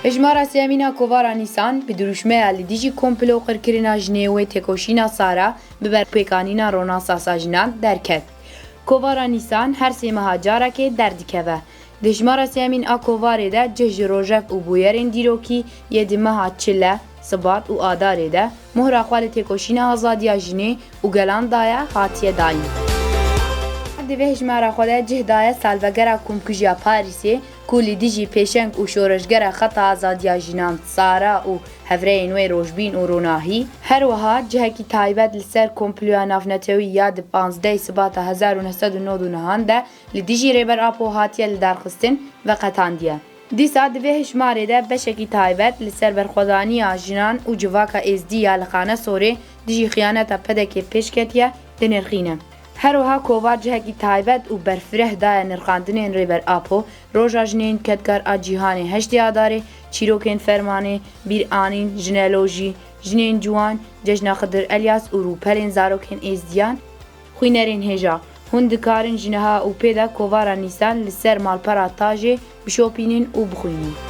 هجمارا سیامینە کۆڤارا نیسان bi duruşmeya li dijî komplo qirkirina jinê wê têkoşîna Sara bi berpêkanîna Ronalsa Sajinan derket. Kovara Nîsan her sê meha carekê derdikeve. Di hejmara sêmîn a kovarê de cih ji rojev û bûyerên dîrokî yê di meha çile, sibat û adarê de mohra xwe li têkoşîna azadiya jinê û gelan daye hatiye dayîn. Di vê hejmara xwe de cih daye salvegera komkujiya Parîsê ku li dijî pêşeng û şoreşgera xeta azadiya jinan Sara û hevreyên wê rojbîn û ronahî, her wiha cihekî taybet li ser komploya navnetewî ya di 15 Sibata 1999 de li dijî rêber Apo hatiye li derxistin ve qetandiye. Dîsa di vê hejmarê de beşekî taybet li ser berxwedaniya jinan û civaka êzdî ya li xane sorê dijî xıyaneta pedekê pêşketiye dinirxîne. Her wiha kovar cihekî taybet û berfireh daye nirxandinên rêber Apo, roja jinên kedgar a cîhanê heştê adarê, çîrokên fermanê, bîranîn, jinelojî, jinên ciwan, cejna Xedir Elyas û rûpelên zarokên êzdiyan, xwînerên hêja. Hûn dikarin ji niha û pê de kovara Nîsan li ser malpera tajê bişopînin û bixwînin.